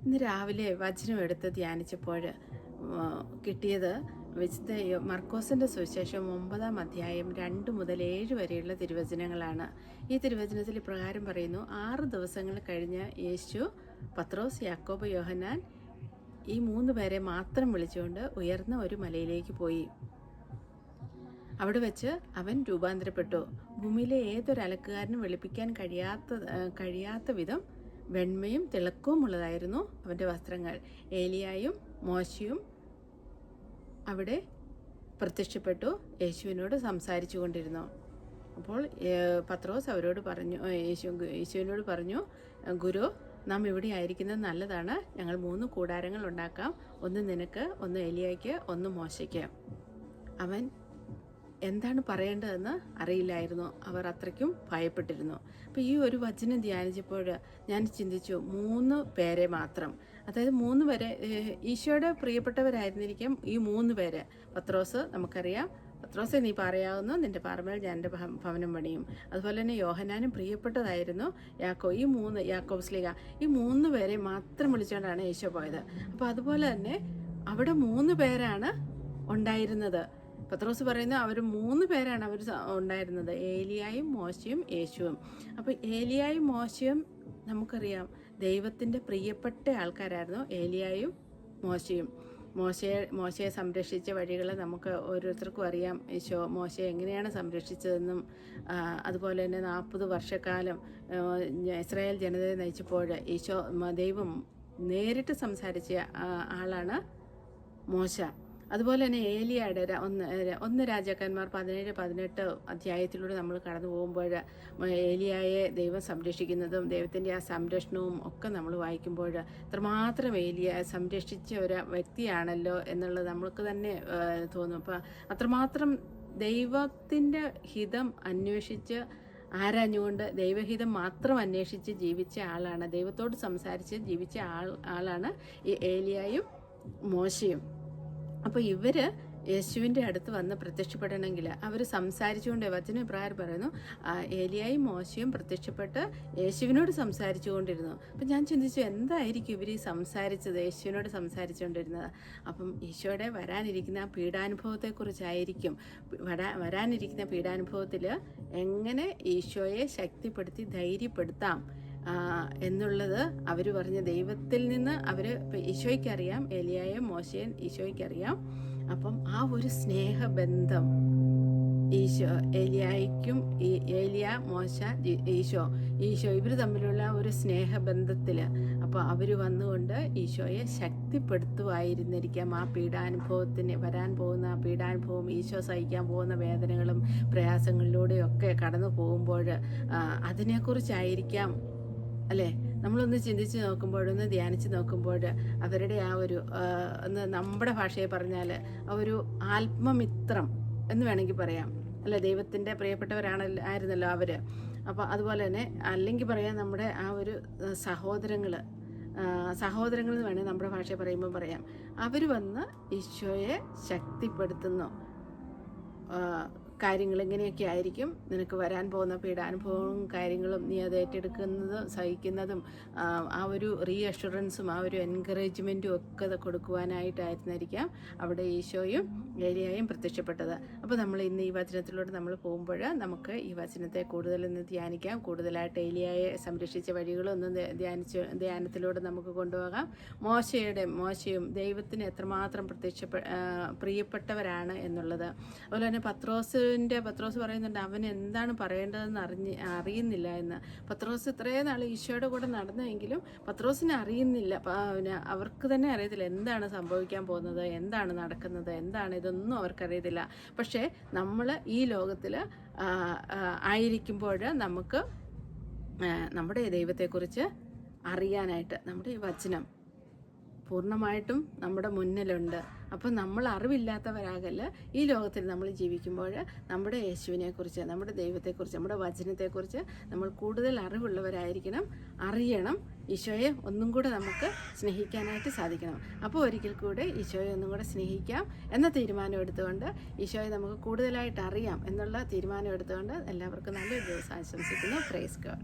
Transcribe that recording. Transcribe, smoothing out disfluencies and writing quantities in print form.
ഇന്ന് രാവിലെ വചനം എടുത്ത് ധ്യാനിച്ചപ്പോൾ കിട്ടിയത് വിശുദ്ധ മർക്കോസിൻ്റെ സുവിശേഷം 9-ാം അധ്യായം 2 മുതൽ 7 വരെയുള്ള തിരുവചനങ്ങളാണ്. ഈ തിരുവചനത്തിൽ ഇപ്രകാരം പറയുന്നു: 6 ദിവസങ്ങൾ കഴിഞ്ഞ് യേശു പത്രോസ്, യാക്കോബ്, യോഹന്നാൻ ഈ 3 പേരെ മാത്രം വിളിച്ചുകൊണ്ട് ഉയർന്ന ഒരു മലയിലേക്ക് പോയി. അവിടെ വെച്ച് അവൻ രൂപാന്തരപ്പെട്ടു. ഭൂമിയിലെ ഏതൊരു അലക്കുകാരനും വെളുപ്പിക്കാൻ കഴിയാത്ത വിധം വെണ്മയും തിളക്കവും ഉള്ളതായിരുന്നു അവൻ്റെ വസ്ത്രങ്ങൾ. ഏലിയായും മോശയും അവിടെ പ്രത്യക്ഷപ്പെട്ടു യേശുവിനോട് സംസാരിച്ചു കൊണ്ടിരുന്നു. അപ്പോൾ പത്രോസ് അവരോട് പറഞ്ഞു, യേശുവിനോട് പറഞ്ഞു, ഗുരു, നാം ഇവിടെ ആയിരിക്കുന്നത് നല്ലതാണ്. ഞങ്ങൾ 3 കൂടാരങ്ങൾ ഉണ്ടാക്കാം. ഒന്ന് നിനക്ക്, ഒന്ന് ഏലിയായ്ക്ക്, ഒന്ന് മോശയ്ക്ക്. അവൻ എന്താണ് പറയേണ്ടതെന്ന് അറിയില്ലായിരുന്നു. അവർ അത്രയ്ക്കും ഭയപ്പെട്ടിരുന്നു. അപ്പോൾ ഈ ഒരു വചനം ധ്യാനിച്ചപ്പോൾ ഞാൻ ചിന്തിച്ചു, 3 പേരെ മാത്രം, അതായത് 3 പേരെ ഈശോയുടെ പ്രിയപ്പെട്ടവരായിരുന്നിരിക്കും ഈ 3 പേര്. പത്രോസ്, നമുക്കറിയാം, പത്രോസെ നീ പറയാവുന്നു, നിന്റെ പാറമേൽ ഞാൻ എൻ്റെ ഭവനം പണിയും. അതുപോലെ തന്നെ യോഹന്നാനും പ്രിയപ്പെട്ടതായിരുന്നു. യാക്കോബ് സ്ലീഹ, ഈ 3 പേരെ മാത്രം വിളിച്ചുകൊണ്ടാണ് ഈശോ പോയത്. അപ്പോൾ അതുപോലെ തന്നെ അവിടെ 3 പേരാണ് ഉണ്ടായിരുന്നത്. പത്രോസ് പറയുന്നത് അവർ 3 പേരാണ് അവർ ഉണ്ടായിരുന്നത്: ഏലിയായും മോശയും യേശുവും. അപ്പോൾ ഏലിയായും മോശയും നമുക്കറിയാം ദൈവത്തിൻ്റെ പ്രിയപ്പെട്ട ആൾക്കാരായിരുന്നു ഏലിയായും മോശയും. മോശയെ സംരക്ഷിച്ച വഴികൾ നമുക്ക് ഓരോരുത്തർക്കും അറിയാം. ഈശോ മോശയെ എങ്ങനെയാണ് സംരക്ഷിച്ചതെന്നും അതുപോലെ തന്നെ 40 വർഷക്കാലം ഇസ്രായേൽ ജനതയെ നയിച്ചപ്പോൾ ഈശോ ദൈവം നേരിട്ട് സംസാരിച്ച ആളാണ് മോശ. അതുപോലെ തന്നെ ഏലിയയുടെ 1 രാജാക്കന്മാർ 17-18 അധ്യായത്തിലൂടെ നമ്മൾ കടന്നു പോകുമ്പോൾ ഏലിയായെ ദൈവം സംരക്ഷിക്കുന്നതും ദൈവത്തിൻ്റെ ആ സംരക്ഷണവും ഒക്കെ നമ്മൾ വായിക്കുമ്പോൾ അത്രമാത്രം ഏലിയ സംരക്ഷിച്ച ഒരു വ്യക്തിയാണല്ലോ എന്നുള്ളത് നമ്മൾക്ക് തന്നെ തോന്നും. അപ്പം അത്രമാത്രം ദൈവത്തിൻ്റെ ഹിതം അന്വേഷിച്ച് ആരാഞ്ഞുകൊണ്ട് ദൈവഹിതം മാത്രം അന്വേഷിച്ച് ജീവിച്ച ആളാണ്, ദൈവത്തോട് സംസാരിച്ച് ജീവിച്ച ആളാണ് ഈ ഏലിയായും മോശയും. അപ്പോൾ ഇവർ യേശുവിൻ്റെ അടുത്ത് വന്ന് പ്രത്യക്ഷപ്പെടണമെങ്കിൽ അവർ സംസാരിച്ചുകൊണ്ട്, വചനം ഇപ്രകാരം പറയുന്നു, ഏലിയായും മോശയും പ്രത്യക്ഷപ്പെട്ട് യേശുവിനോട് സംസാരിച്ചു കൊണ്ടിരുന്നു. അപ്പം ഞാൻ ചിന്തിച്ചു, എന്തായിരിക്കും ഇവർ ഈ സംസാരിച്ചത്, യേശുവിനോട് സംസാരിച്ചുകൊണ്ടിരുന്നത്? അപ്പം ഈശോയുടെ വരാനിരിക്കുന്ന പീഡാനുഭവത്തെക്കുറിച്ചായിരിക്കും. വരാനിരിക്കുന്ന പീഡാനുഭവത്തിൽ എങ്ങനെ ഈശോയെ ശക്തിപ്പെടുത്തി ധൈര്യപ്പെടുത്താം എന്നുള്ളത് അവർ പറഞ്ഞ ദൈവത്തിൽ നിന്ന് ഈശോയ്ക്കറിയാം, ഏലിയായും മോശയും ഈശോയ്ക്കറിയാം. അപ്പം ആ ഒരു സ്നേഹബന്ധം ഏലിയായ്ക്കും ഏലിയ, മോശ, ഈശോ ഇവർ തമ്മിലുള്ള ഒരു സ്നേഹബന്ധത്തിൽ അപ്പോൾ അവർ വന്നുകൊണ്ട് ഈശോയെ ശക്തിപ്പെടുത്തുമായിരുന്നിരിക്കാം. ആ വരാൻ പോകുന്ന ആ പീഡാനുഭവം, ഈശോ സഹിക്കാൻ പോകുന്ന വേദനകളും പ്രയാസങ്ങളിലൂടെയൊക്കെ കടന്നു പോകുമ്പോൾ അതിനെക്കുറിച്ചായിരിക്കാം അല്ലേ നമ്മളൊന്ന് ചിന്തിച്ച് നോക്കുമ്പോൾ, ഒന്ന് ധ്യാനിച്ച് നോക്കുമ്പോൾ അവരുടെ ആ ഒരു നമ്മുടെ ഭാഷയെ പറഞ്ഞാൽ ആ ഒരു ആത്മമിത്രം എന്ന് വേണമെങ്കിൽ പറയാം അല്ലേ. ദൈവത്തിൻ്റെ ആയിരുന്നല്ലോ അവർ. അപ്പോൾ അതുപോലെ തന്നെ അല്ലെങ്കിൽ പറയാം നമ്മുടെ ആ ഒരു സഹോദരങ്ങൾ എന്ന് വേണമെങ്കിൽ നമ്മുടെ ഭാഷയെ പറയുമ്പോൾ പറയാം. അവർ വന്ന് ഈശോയെ ശക്തിപ്പെടുത്തുന്നു. കാര്യങ്ങൾ ഇങ്ങനെയൊക്കെ ആയിരിക്കും, നിനക്ക് വരാൻ പോകുന്ന പീഡാനുഭവവും കാര്യങ്ങളും നീ അത് ഏറ്റെടുക്കുന്നതും സഹിക്കുന്നതും ആ ഒരു റീഅഷുറൻസും ആ ഒരു എൻകറേജ്മെൻറ്റും ഒക്കെ കൊടുക്കുവാനായിട്ടായിരുന്നിരിക്കാം അവിടെ ഈശോയും ഏലിയായും പ്രത്യക്ഷപ്പെട്ടത്. അപ്പോൾ നമ്മൾ ഇന്ന് ഈ വചനത്തിലൂടെ നമ്മൾ പോകുമ്പോൾ നമുക്ക് ഈ വചനത്തെ കൂടുതലൊന്ന് ധ്യാനിക്കാം. കൂടുതലായിട്ട് ഏലിയായെ സംരക്ഷിച്ച വഴികളൊന്ന് ധ്യാനത്തിലൂടെ നമുക്ക് കൊണ്ടുപോകാം. മോശയും ദൈവത്തിന് എത്രമാത്രം പ്രിയപ്പെട്ടവരാണ് എന്നുള്ളത്. അതുപോലെ തന്നെ പത്രോസ് പറയുന്നുണ്ട്, അവൻ എന്താണ് പറയേണ്ടതെന്ന് അറിയുന്നില്ല എന്ന്. പത്രോസ് ഇത്രയും നാൾ ഈശോയുടെ കൂടെ നടന്നെങ്കിലും പത്രോസിനെ അറിയുന്നില്ല, അവർക്ക് തന്നെ അറിയത്തില്ല എന്താണ് സംഭവിക്കാൻ പോകുന്നത്, എന്താണ് നടക്കുന്നത്, ഇതൊന്നും അവർക്കറിയത്തില്ല. പക്ഷേ നമ്മൾ ഈ ലോകത്തിൽ ആയിരിക്കുമ്പോൾ നമുക്ക് നമ്മുടെ ദൈവത്തെക്കുറിച്ച് അറിയാനായിട്ട് നമ്മുടെ ഈ വചനം പൂർണ്ണമായിട്ടും നമ്മുടെ മുന്നിലുണ്ട്. അപ്പം നമ്മൾ അറിവില്ലാത്തവരാകല്ല. ഈ ലോകത്തിൽ നമ്മൾ ജീവിക്കുമ്പോൾ നമ്മുടെ യേശുവിനെക്കുറിച്ച്, നമ്മുടെ ദൈവത്തെക്കുറിച്ച്, നമ്മുടെ വചനത്തെക്കുറിച്ച് നമ്മൾ കൂടുതൽ അറിയണം. ഈശോയെ ഒന്നും കൂടെ നമുക്ക് സ്നേഹിക്കാനായിട്ട് സാധിക്കണം. അപ്പോൾ ഒരിക്കൽ കൂടെ ഈശോയെ ഒന്നും കൂടെ സ്നേഹിക്കാം എന്ന തീരുമാനം എടുത്തുകൊണ്ട്, ഈശോയെ നമുക്ക് കൂടുതലായിട്ട് അറിയാം എന്നുള്ള തീരുമാനം എടുത്തുകൊണ്ട് എല്ലാവർക്കും നല്ലൊരു ദിവസം ആശംസിക്കുന്നു. Praise God.